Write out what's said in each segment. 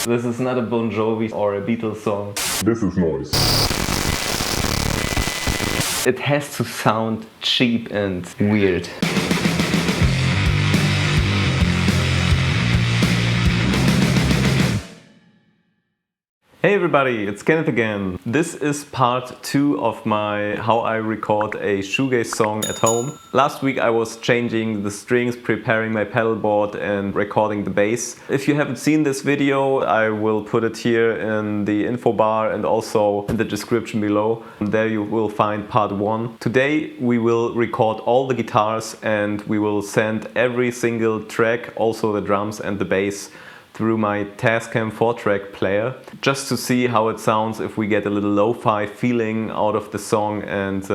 This is not a Bon Jovi or a Beatles song. This is noise. It has to sound cheap and weird. Hey everybody, it's Kenneth again. This is part 2 of my how I record a shoegaze song at home. Last week I was changing the strings, preparing my pedal board and recording the bass. If you haven't seen this video, I will put it here in the info bar and also in the description below. There you will find part 1. Today we will record all the guitars and we will send every single track, also the drums and the bass, through my Tascam 4-track player, just to see how it sounds, if we get a little lo-fi feeling out of the song, and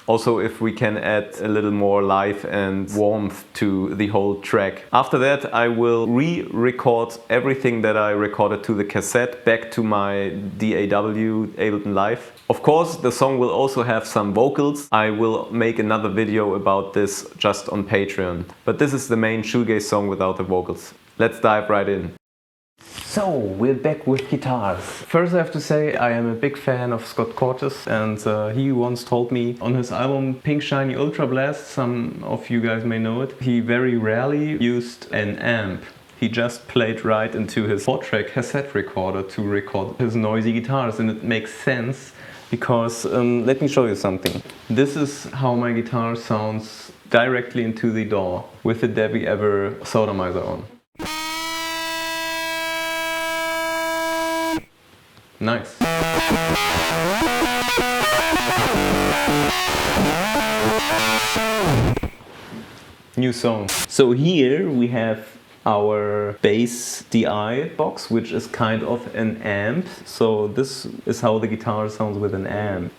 also if we can add a little more life and warmth to the whole track. After that I will re-record everything that I recorded to the cassette back to my DAW Ableton Live. Of course, the song will also have some vocals. I will make another video about this just on Patreon. But this is the main shoegaze song without the vocals. Let's dive right in. So, we're back with guitars. First I have to say I am a big fan of Scott Cortes, and he once told me on his album Pink Shiny Ultra Blast, some of you guys may know it, he very rarely used an amp. He just played right into his 4-track cassette recorder to record his noisy guitars, and it makes sense because, let me show you something. This is how my guitar sounds directly into the DAW with the Devi sodomizer on. Nice. New song. So here we have our bass DI box, which is kind of an amp. So this is how the guitar sounds with an amp.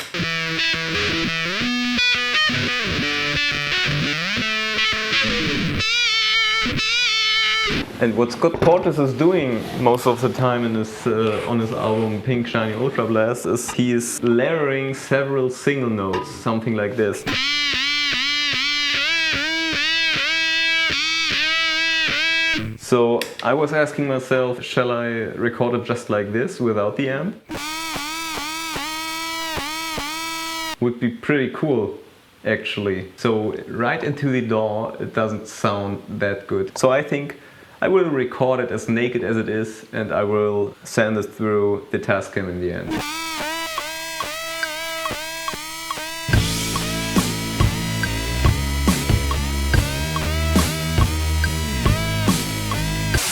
And what Scott Cortes is doing most of the time in this, on his album Pink Shiny Ultra Blast is he is layering several single notes, something like this. So I was asking myself, shall I record it just like this without the amp? Would be pretty cool, actually. So right into the DAW it doesn't sound that good. So I think I will record it as naked as it is, and I will send it through the Tascam in the end.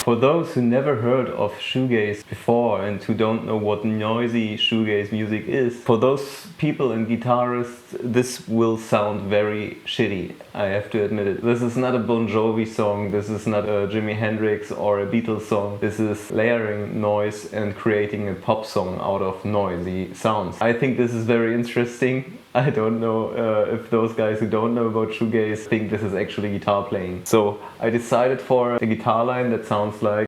For those who never heard of shoegaze before and who don't know what noisy shoegaze music is, for those people and guitarists, this will sound very shitty, I have to admit it. This is not a Bon Jovi song, this is not a Jimi Hendrix or a Beatles song. This is layering noise and creating a pop song out of noisy sounds. I think this is very interesting. I don't know if those guys who don't know about shoegaze think this is actually guitar playing. So I decided for a guitar line that sounds like...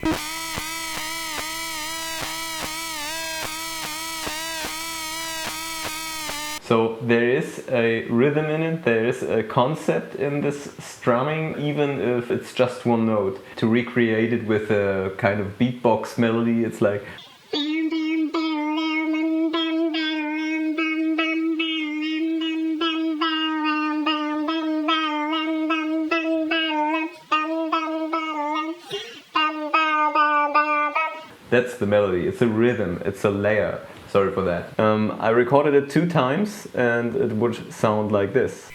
So there is a rhythm in it, there is a concept in this strumming, even if it's just one note. To recreate it with a kind of beatbox melody, it's like... That's the melody, it's a rhythm, it's a layer. Sorry for that. I recorded it 2 times and it would sound like this.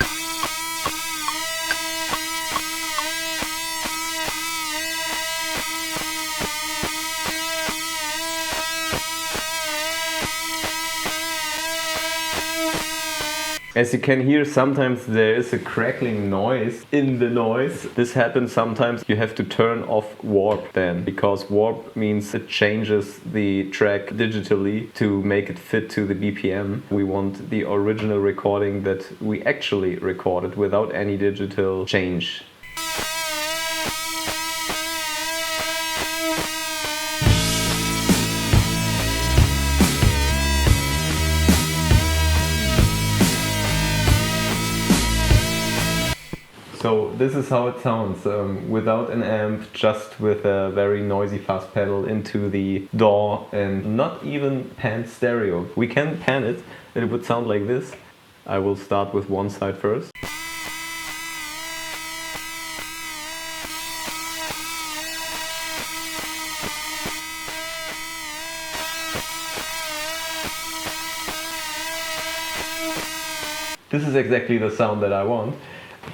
As you can hear, sometimes there is a crackling noise in the noise. This happens sometimes. You have to turn off warp then, because warp means it changes the track digitally to make it fit to the BPM. We want the original recording that we actually recorded without any digital change. So this is how it sounds, without an amp, just with a very noisy fuzz pedal into the DAW and not even pan stereo. We can pan it and it would sound like this. I will start with one side first. This is exactly the sound that I want.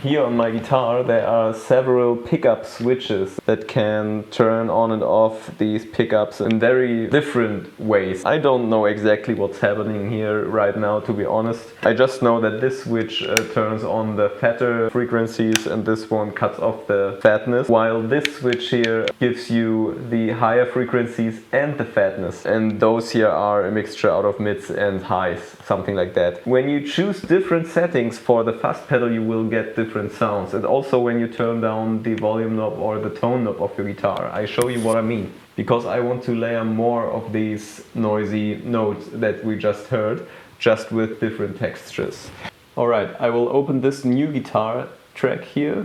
Here on my guitar there are several pickup switches that can turn on and off these pickups in very different ways. I don't know exactly what's happening here right now, to be honest. I just know that this switch turns on the fatter frequencies and this one cuts off the fatness, while this switch here gives you the higher frequencies and the fatness. And those here are a mixture out of mids and highs, something like that. When you choose different settings for the fuzz pedal, you will get different sounds, and also when you turn down the volume knob or the tone knob of your guitar. I show you what I mean, because I want to layer more of these noisy notes that we just heard, just with different textures. Alright, I will open this new guitar track here,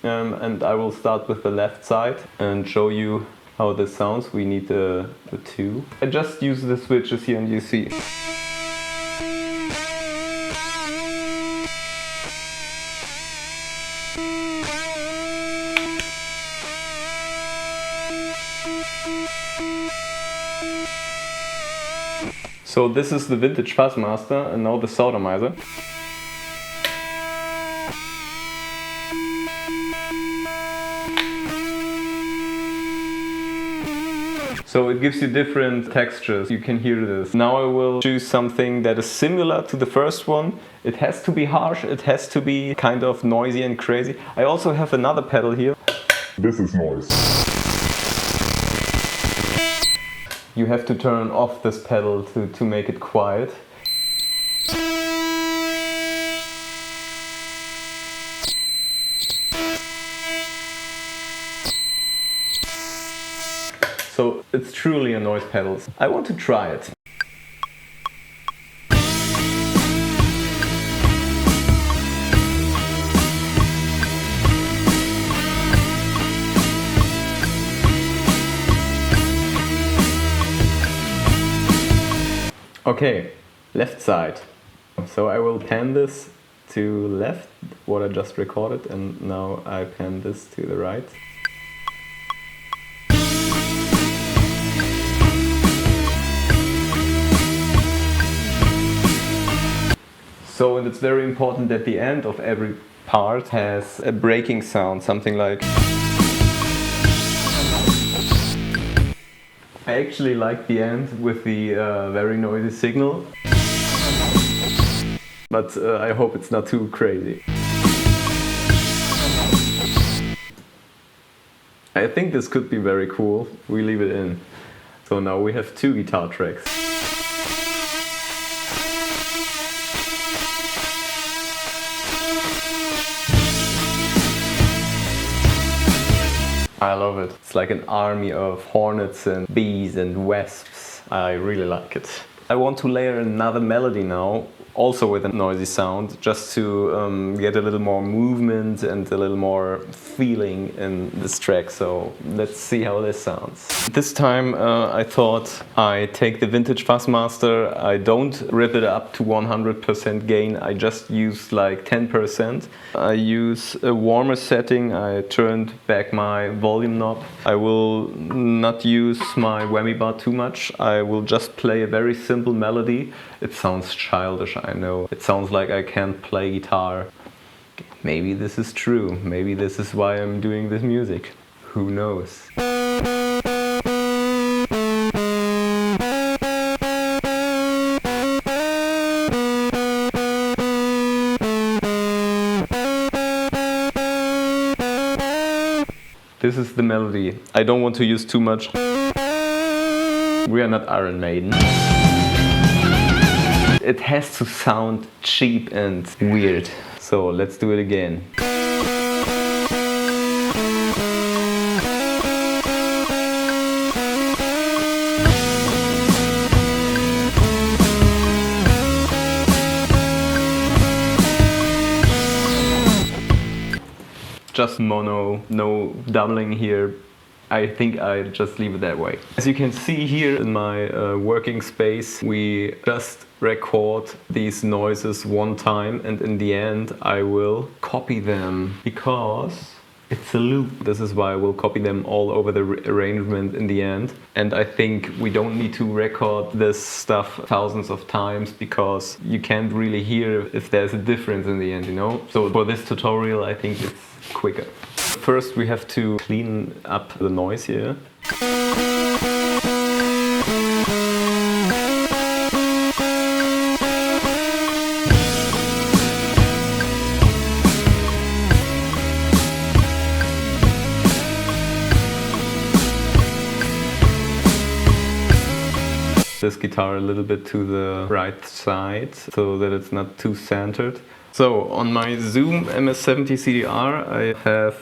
and I will start with the left side and show you how this sounds. We need the two. I just use the switches here and you see. So this is the vintage Fuzzmaster and now the Sodomizer. So it gives you different textures, you can hear this. Now I will choose something that is similar to the first one. It has to be harsh, it has to be kind of noisy and crazy. I also have another pedal here. This is noise. You have to turn off this pedal to make it quiet. So it's truly a noise pedal. I want to try it. Okay, left side. So I will pan this to left, what I just recorded, and now I pan this to the right. So, and it's very important that the end of every part has a breaking sound, something like... I actually like the end with the very noisy signal, but I hope it's not too crazy. I think this could be very cool. We leave it in. So now we have two guitar tracks. I love it. It's like an army of hornets and bees and wasps. I really like it. I want to layer another melody now, also with a noisy sound, just to get a little more movement and a little more feeling in this track. So let's see how this sounds. This time I thought I take the vintage Fuzzmaster, I don't rip it up to 100% gain, I just use like 10%. I use a warmer setting, I turned back my volume knob. I will not use my whammy bar too much, I will just play a very simple melody. It sounds childish, I know. It sounds like I can't play guitar. Maybe this is true. Maybe this is why I'm doing this music. Who knows? This is the melody. I don't want to use too much. We are not Iron Maiden. It has to sound cheap and weird. So let's do it again. just mono, no doubling here. I think I just leave it that way. As you can see here in my working space, we just record these noises one time, and in the end I will copy them because it's a loop. This is why I will copy them all over the arrangement in the end. And I think we don't need to record this stuff thousands of times because you can't really hear if there's a difference in the end, you know? So for this tutorial, I think it's quicker. First, we have to clean up the noise here. This guitar a little bit to the right side so that it's not too centered. So on my Zoom MS-70 CDR I have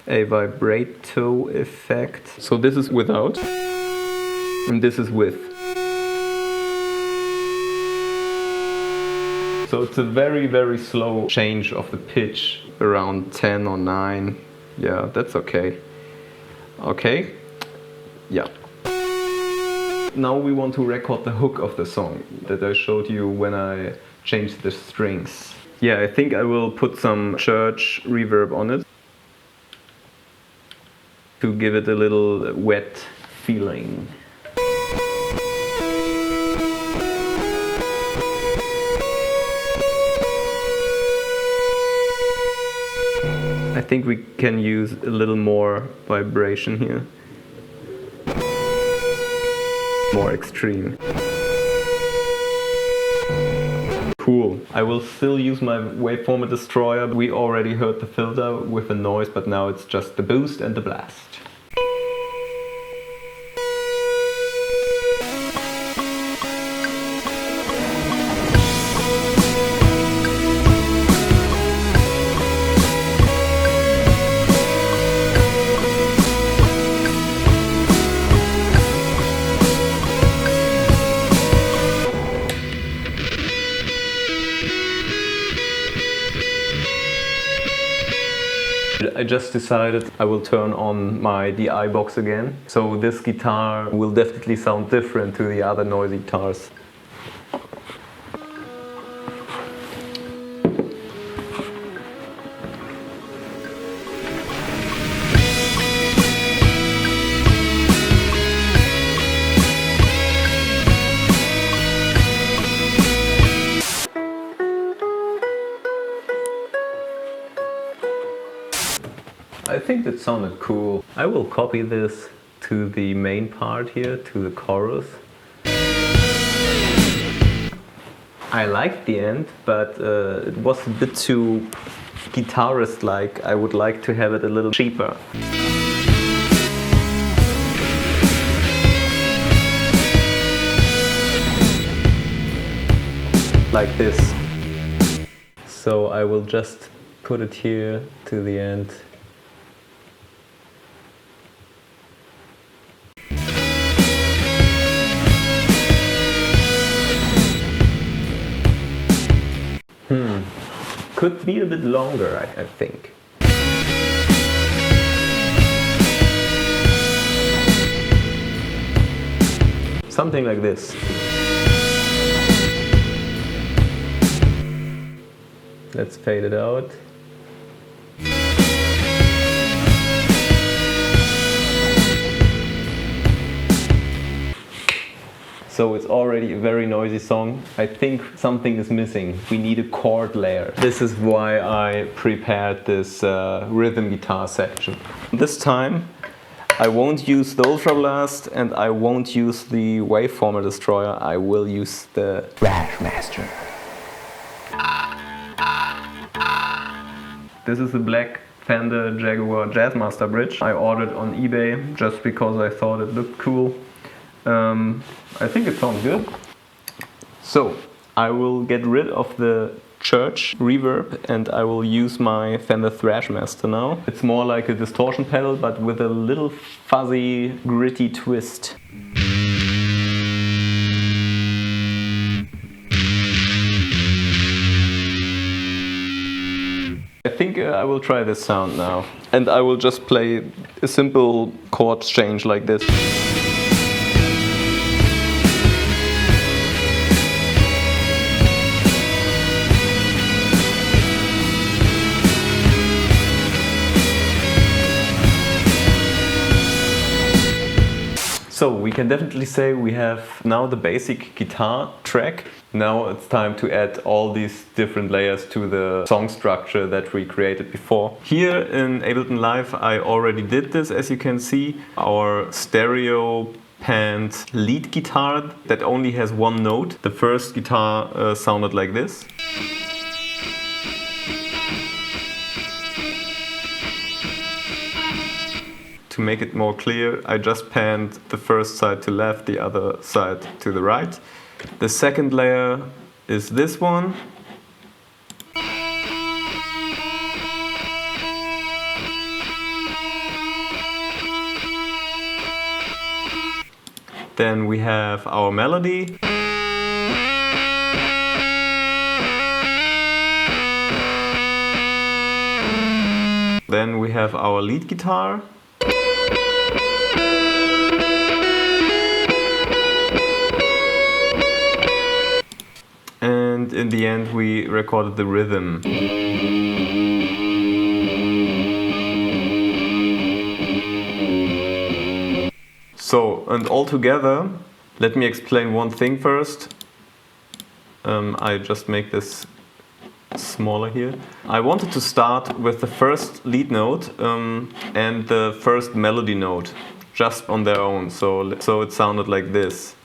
a vibrato effect. So this is without and this is with. So it's a very slow change of the pitch, around 10 or 9. Yeah, that's okay. Okay, yeah. Now we want to record the hook of the song that I showed you when I changed the strings. Yeah, I think I will put some church reverb on it to give it a little wet feeling. I think we can use a little more vibration here. More extreme. Cool. I will still use my waveformer destroyer. We already heard the filter with the noise, but now it's just the boost and the blast. I just decided I will turn on my DI box again, so this guitar will definitely sound different to the other noisy guitars. I think that sounded cool. I will copy this to the main part here, to the chorus. I liked the end, but it was a bit too guitarist-like. I would like to have it a little cheaper. Like this. So I will just put it here to the end. Could be a bit longer, I think. Something like this. Let's fade it out. So it's already a very noisy song. I think something is missing. We need a chord layer. This is why I prepared this rhythm guitar section. This time I won't use the Ultra Blast and I won't use the waveformer destroyer. I will use the Thrashmaster. This is a black Fender Jaguar Jazzmaster bridge. I ordered on eBay just because I thought it looked cool. I think it sounds good. So I will get rid of the church reverb and I will use my Fender Thrashmaster now. It's more like a distortion pedal but with a little fuzzy, gritty twist. I think I will try this sound now. And I will just play a simple chord change like this. So we can definitely say we have now the basic guitar track. Now it's time to add all these different layers to the song structure that we created before. Here in Ableton Live I already did this, as you can see. Our stereo panned lead guitar that only has one note. The first guitar sounded like this. To make it more clear, I just panned the first side to left, the other side to the right. The second layer is this one. Then we have our melody. Then we have our lead guitar. And in the end we recorded the rhythm. So, and all together, let me explain one thing first. I just make this smaller here. I wanted to start with the first lead note and the first melody note, just on their own. So it sounded like this.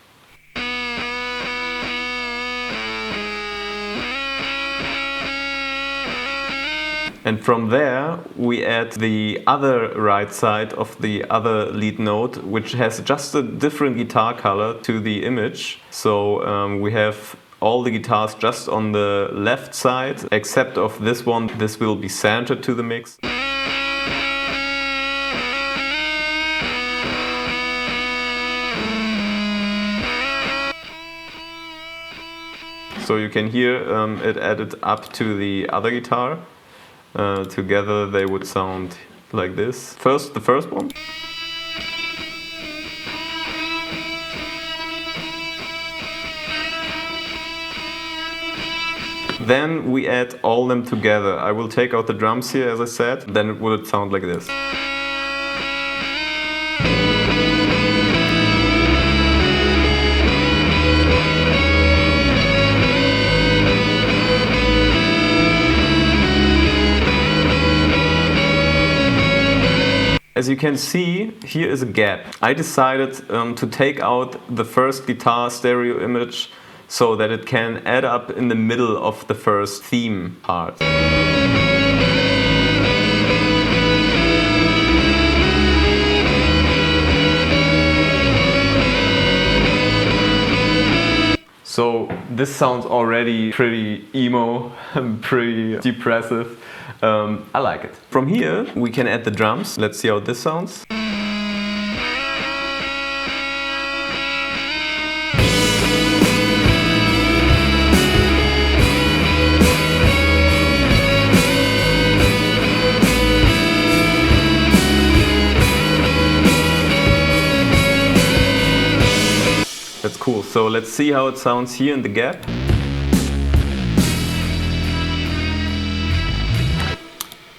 And from there we add the other right side of the other lead note, which has just a different guitar color to the image. So we have all the guitars just on the left side, except of this one. This will be centered to the mix. So you can hear it added up to the other guitar. Together they would sound like this. First, the first one. Then we add all them together. I will take out the drums here, as I said. Then it would sound like this. As you can see, here is a gap. I decided to take out the first guitar stereo image so that it can add up in the middle of the first theme part. So this sounds already pretty emo, pretty depressive. I like it. From here we can add the drums. Let's see how this sounds. That's cool. So let's see how it sounds here in the gap.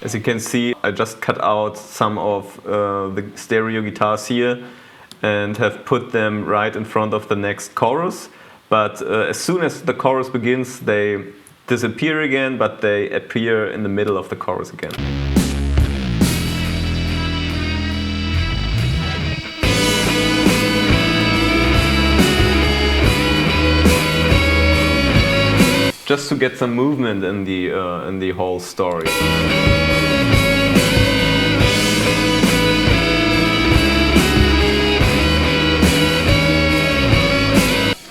As you can see, I just cut out some of the stereo guitars here and have put them right in front of the next chorus. But as soon as the chorus begins, they disappear again, but they appear in the middle of the chorus again. Just to get some movement in the whole story.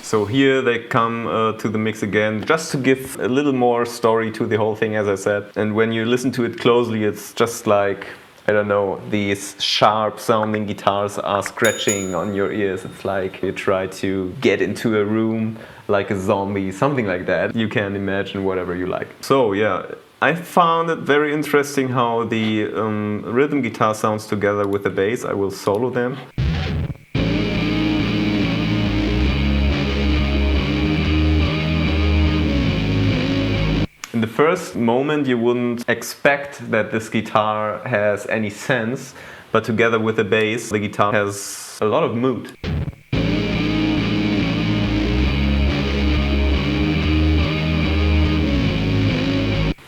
So here they come to the mix again, just to give a little more story to the whole thing, as I said. And when you listen to it closely, it's just like, I don't know, these sharp sounding guitars are scratching on your ears. It's like you try to get into a room like a zombie, something like that. You can imagine whatever you like. So yeah, I found it very interesting how the rhythm guitar sounds together with the bass. I will solo them. In the first moment you wouldn't expect that this guitar has any sense, but together with the bass, the guitar has a lot of mood.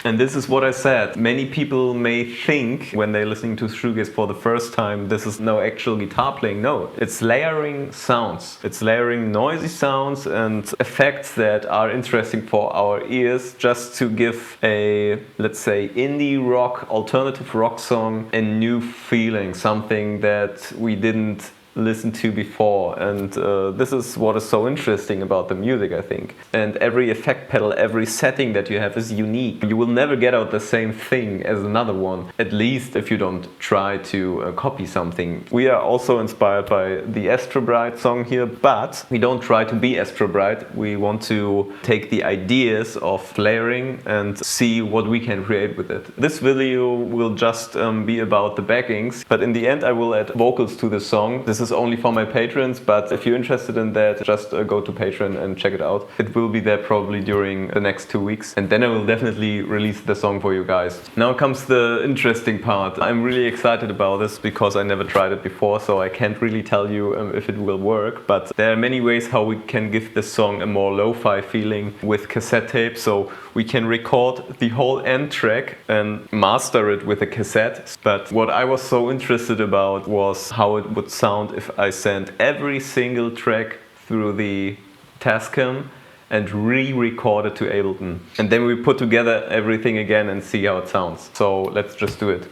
And this is what I said. Many people may think when they're listening to shoegaze for the first time, this is no actual guitar playing. No, it's layering sounds. It's layering noisy sounds and effects that are interesting for our ears, just to give a, let's say, indie rock, alternative rock song a new feeling, something that we didn't listened to before. And this is what is so interesting about the music, I think. And every effect pedal, every setting that you have is unique. You will never get out the same thing as another one, at least if you don't try to copy something. We are also inspired by the Astro Bright song here, but we don't try to be Astro Bright. We want to take the ideas of layering and see what we can create with it. This video will just be about the backings, but in the end I will add vocals to the song. This is only for my patrons, but if you're interested in that, just go to Patreon and check it out. It will be there probably during the next 2 weeks, and then I will definitely release the song for you guys. Now comes the interesting part. I'm really excited about this because I never tried it before, so I can't really tell you if it will work, but there are many ways how we can give this song a more lo-fi feeling with cassette tape. So we can record the whole end track and master it with a cassette. But what I was so interested about was how it would sound if I sent every single track through the tascam and re-record it to Ableton. And then we put together everything again and see how it sounds. So let's just do it.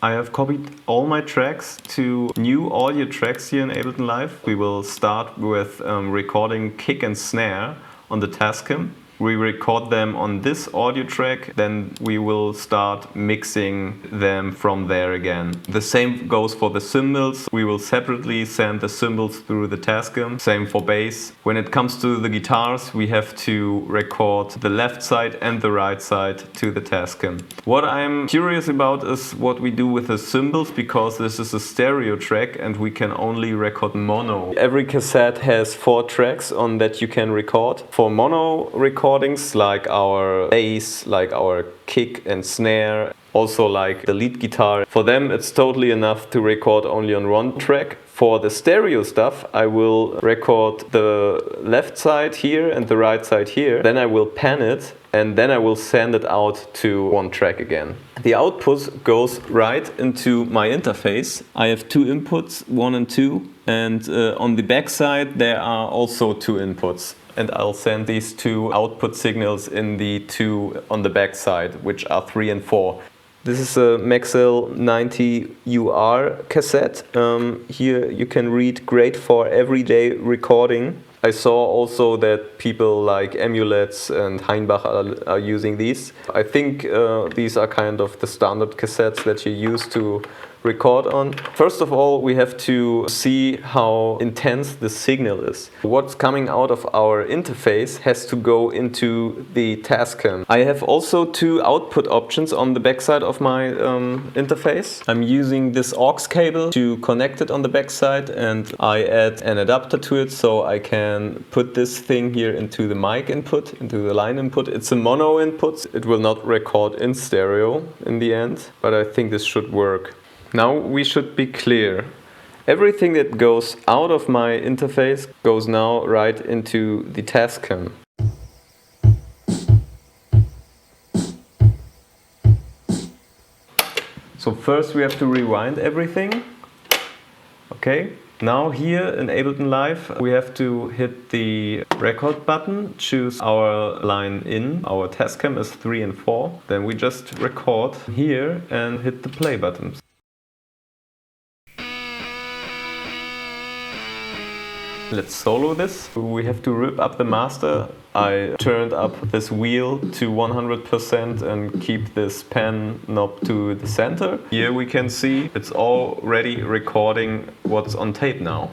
I have copied all my tracks to new audio tracks here in Ableton Live. We will start with recording kick and snare on the tascam. We record them on this audio track, then we will start mixing them from there again. The same goes for the cymbals. We will separately send the cymbals through the tascam. Same for bass. When it comes to the guitars, we have to record the left side and the right side to the tascam. What I'm curious about is what we do with the cymbals, because this is a stereo track and we can only record mono. Every cassette has 4 tracks on that you can record. For mono recordings, like our bass, like our kick and snare, also like the lead guitar, for them it's totally enough to record only on 1 track. For the stereo stuff, I will record the left side here and the right side here, then I will pan it and then I will send it out to 1 track again. The output goes right into my interface. I have 2 inputs, 1 and 2, and on the back side there are also 2 inputs. And I'll send these 2 output signals in the 2 on the back side, which are 3 and 4. This is a Maxell 90UR cassette. Here you can read "great for everyday recording." I saw also that people like Amulets and Heinbach are using these. I think these are kind of the standard cassettes that you use to record on. First of all, we have to see how intense the signal is. What's coming out of our interface has to go into the tascam. I have also 2 output options on the backside of my interface. I'm using this aux cable to connect it on the backside, and I add an adapter to it so I can put this thing here into the mic input, into the line input. It's a mono input. It will not record in stereo in the end, but I think this should work. Now we should be clear. Everything that goes out of my interface goes now right into the tascam. So first we have to rewind everything. Okay, now here in Ableton Live we have to hit the record button, choose our line in. Our tascam is 3 and 4. Then we just record here and hit the play button. Let's solo this. We have to rip up the master. I turned up this wheel to 100% and keep this pan knob to the center. Here we can see it's already recording what's on tape now.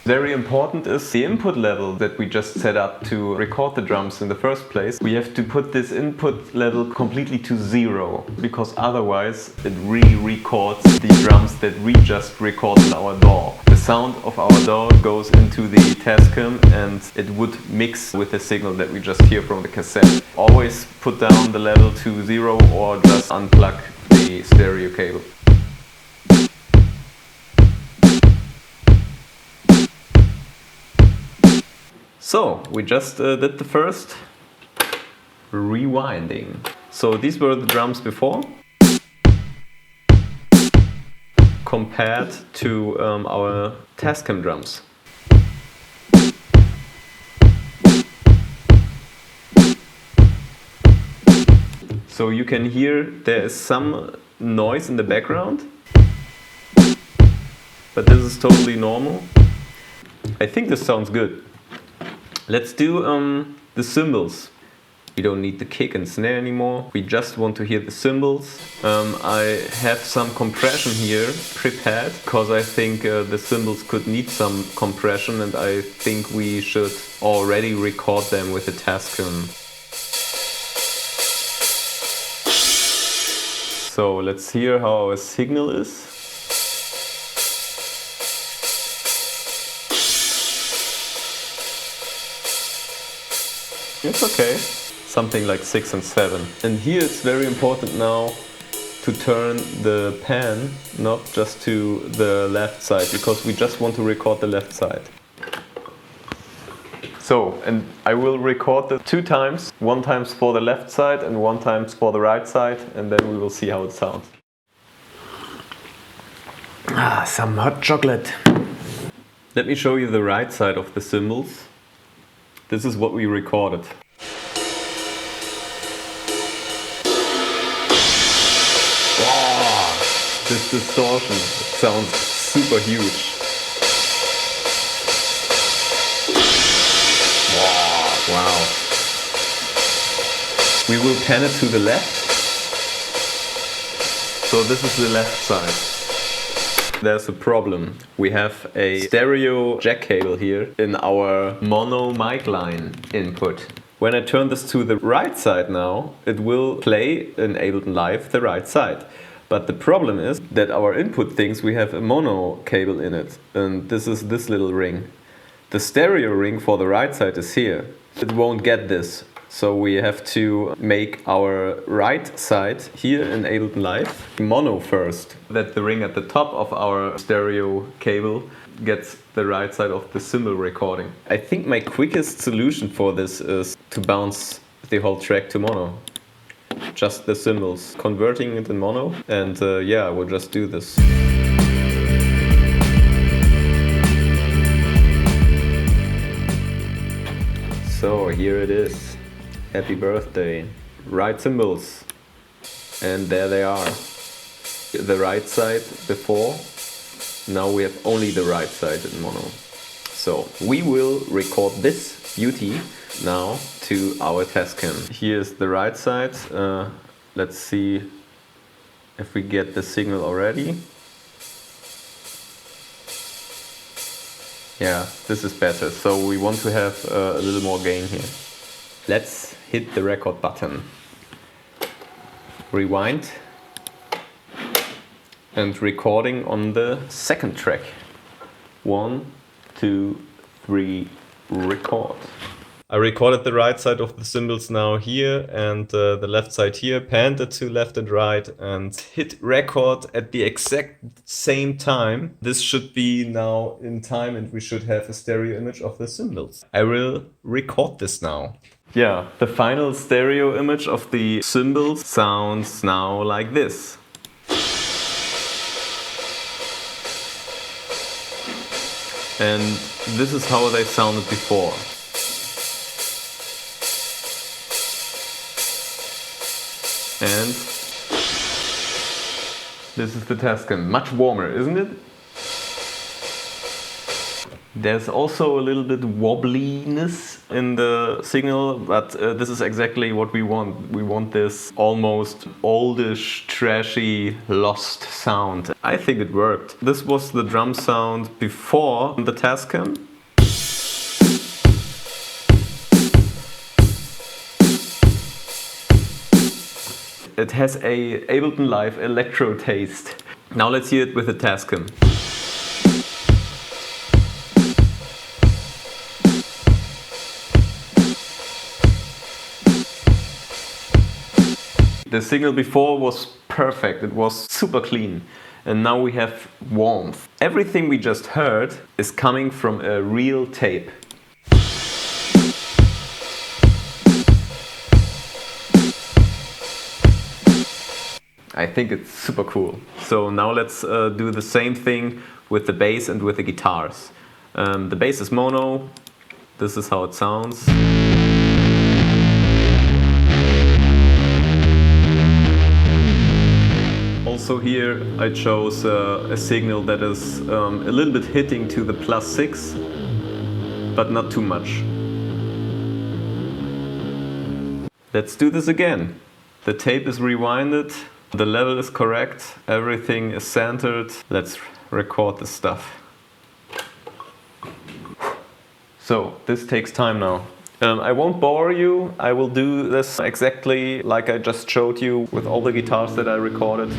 Very important is the input level that we just set up to record the drums in the first place. We have to put this input level completely to 0, because otherwise it re-records the drums that we just recorded in our DAW. The sound of our DAW goes into the tascam and it would mix with the signal that we just hear from the cassette. Always put down the level to 0 or just unplug the stereo cable. So, we just did the first rewinding. So these were the drums before, compared to our tascam drums. So you can hear there is some noise in the background, but this is totally normal. I think this sounds good. Let's do the cymbals. We don't need the kick and snare anymore. We just want to hear the cymbals. I have some compression here prepared because I think the cymbals could need some compression, and I think we should already record them with the tascam. So let's hear how our signal is. It's okay. Something like 6 and 7. And here it's very important now to turn the pan not just to the left side, because we just want to record the left side. So, and I will record the 2 times, 1 time for the left side and 1 time for the right side, and then we will see how it sounds. Ah, some hot chocolate. Let me show you the right side of the cymbals. This is what we recorded. Wow, this distortion sounds super huge. Wow. We will pan it to the left. So this is the left side. There's a problem. We have a stereo jack cable here in our mono mic line input. When I turn this to the right side now, it will play in Ableton Live the right side. But the problem is that our input thinks we have a mono cable in it, and this is this little ring. The stereo ring for the right side is here. It won't get this. So we have to make our right side here in Ableton Live mono first. That the ring at the top of our stereo cable gets the right side of the cymbal recording. I think my quickest solution for this is to bounce the whole track to mono. Just the cymbals, converting it in mono, and yeah, we'll just do this. So here it is. Happy birthday. Right cymbals. And there they are. The right side before. Now we have only the right side in mono. So we will record this beauty now to our tascam. Here's the right side. Let's see if we get the signal already. Yeah, this is better. So we want to have a little more gain here. Let's hit the record button. Rewind. And recording on the second track. 1, 2, 3, record. I recorded the right side of the cymbals now here and the left side here, panned it to left and right and hit record at the exact same time. This should be now in time and we should have a stereo image of the cymbals. I will record this now. Yeah, the final stereo image of the cymbals sounds now like this. And this is how they sounded before. And this is the tascam. Much warmer, isn't it? There's also a little bit wobbliness in the signal, but this is exactly what we want. We want this almost oldish, trashy, lost sound. I think it worked. This was the drum sound before the tascam. It has a Ableton Live electro taste. Now let's hear it with the tascam. The signal before was perfect, it was super clean. And now we have warmth. Everything we just heard is coming from a real tape. I think it's super cool. So now let's do the same thing with the bass and with the guitars. The bass is mono. This is how it sounds. Also here I chose a signal that is a little bit hitting to the +6, but not too much. Let's do this again. The tape is rewinded. The level is correct, everything is centered. Let's record this stuff. So, this takes time now. I won't bore you, I will do this exactly like I just showed you with all the guitars that I recorded.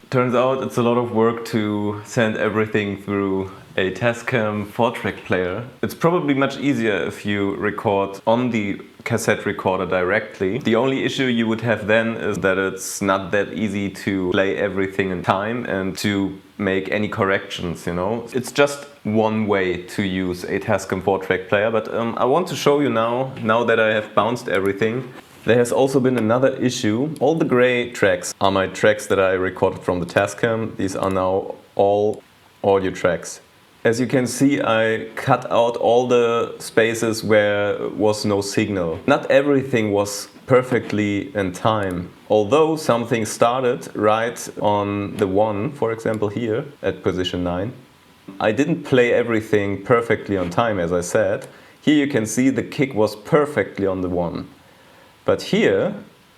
Turns out it's a lot of work to send everything through a tascam 4-track player. It's probably much easier if you record on the cassette recorder directly. The only issue you would have then is that it's not that easy to play everything in time and to make any corrections, you know. It's just one way to use a tascam 4-track player, but I want to show you now that I have bounced everything. There has also been another issue. All the gray tracks are my tracks that I recorded from the tascam. These are now all audio tracks. As you can see, I cut out all the spaces where was no signal. Not everything was perfectly in time. Although something started right on the 1, for example here at position 9. I didn't play everything perfectly on time, as I said. Here you can see the kick was perfectly on the 1. But here,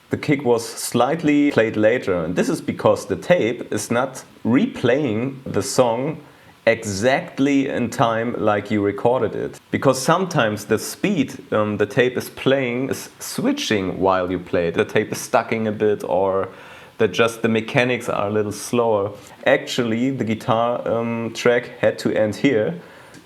the kick was slightly played later, and this is because the tape is not replaying the song exactly in time like you recorded it. Because sometimes the speed the tape is playing is switching while you play it. The tape is stucking a bit, or that just the mechanics are a little slower. Actually, the guitar track had to end here.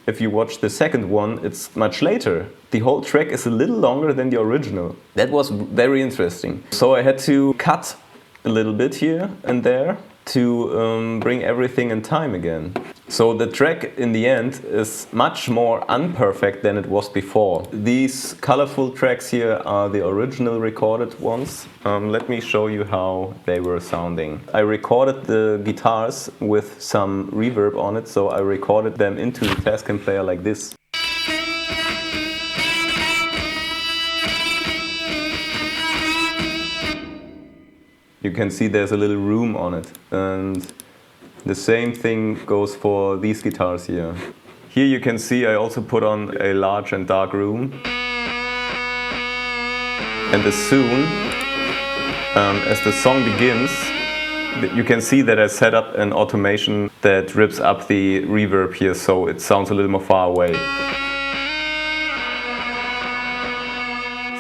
If you watch the second one, it's much later. The whole track is a little longer than the original. That was very interesting. So I had to cut a little bit here and there to bring everything in time again. So the track in the end is much more unperfect than it was before. These colorful tracks here are the original recorded ones. Let me show you how they were sounding. I recorded the guitars with some reverb on it, so I recorded them into the tascam player like this. You can see there's a little room on it, and the same thing goes for these guitars here. Here you can see I also put on a large and dark room. And as soon as the song begins, you can see that I set up an automation that rips up the reverb here, so it sounds a little more far away.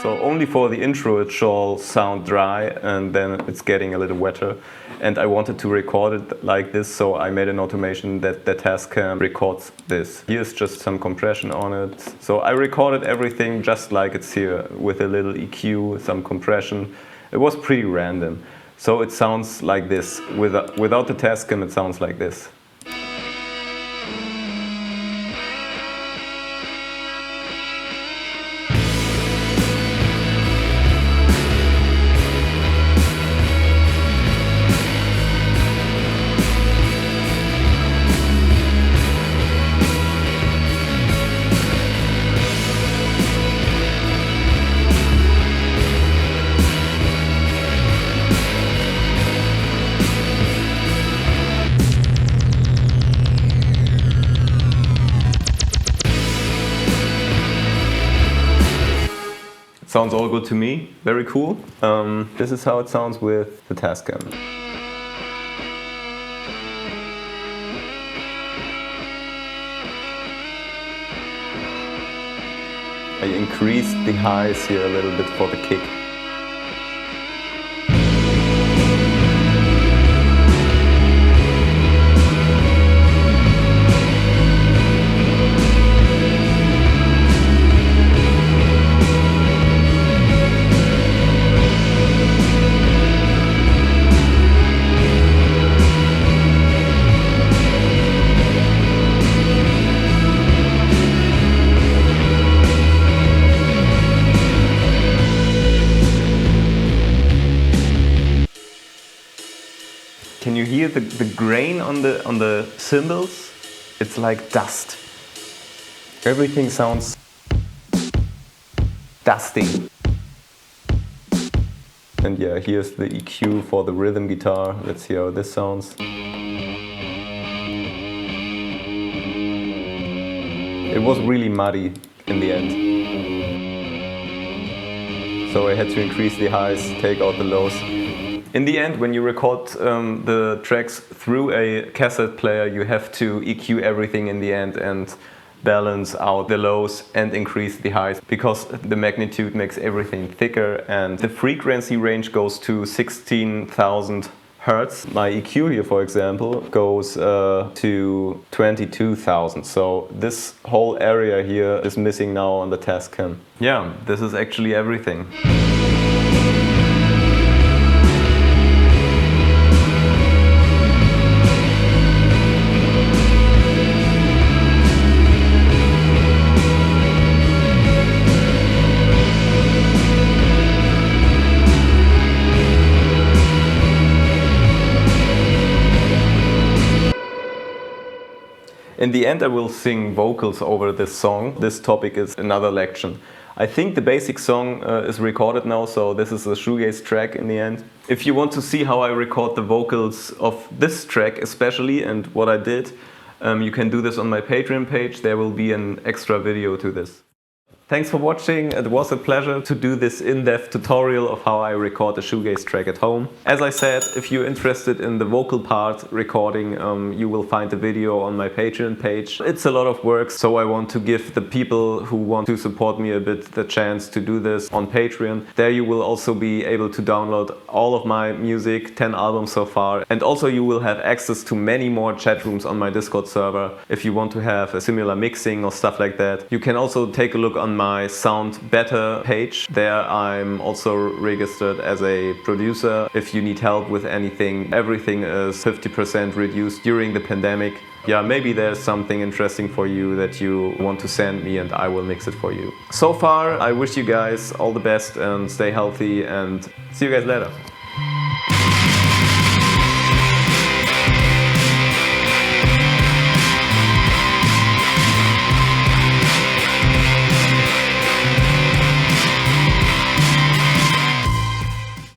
So only for the intro it shall sound dry, and then it's getting a little wetter. And I wanted to record it like this, so I made an automation that the tascam records this. Here's just some compression on it. So I recorded everything just like it's here, with a little EQ, some compression. It was pretty random. So it sounds like this. Without the tascam it sounds like this. Sounds all good to me, very cool. This is how it sounds with the tascam. I increased the highs here a little bit for the kick. Can you hear the grain on the cymbals? It's like dust. Everything sounds dusty. And yeah, here's the EQ for the rhythm guitar. Let's see how this sounds. It was really muddy in the end. So I had to increase the highs, take out the lows. In the end, when you record the tracks through a cassette player, you have to EQ everything in the end and balance out the lows and increase the highs, because the magnitude makes everything thicker and the frequency range goes to 16,000 Hertz. My EQ here, for example, goes to 22,000. So this whole area here is missing now on the tascam. Yeah, this is actually everything. In the end, I will sing vocals over this song. This topic is another lection. I think the basic song is recorded now, so this is a shoegaze track in the end. If you want to see how I record the vocals of this track especially and what I did, you can do this on my Patreon page. There will be an extra video to this. Thanks for watching. It was a pleasure to do this in-depth tutorial of how I record a shoegaze track at home. As I said, if you're interested in the vocal part recording, you will find the video on my Patreon page. It's a lot of work, so I want to give the people who want to support me a bit the chance to do this on Patreon. There you will also be able to download all of my music, 10 albums so far, and also you will have access to many more chat rooms on my Discord server if you want to have a similar mixing or stuff like that. You can also take a look on my Sound Better page. There I'm also registered as a producer. If you need help with anything, everything is 50% reduced during the pandemic. Yeah, maybe there's something interesting for you that you want to send me and I will mix it for you. So far, I wish you guys all the best and stay healthy and see you guys later.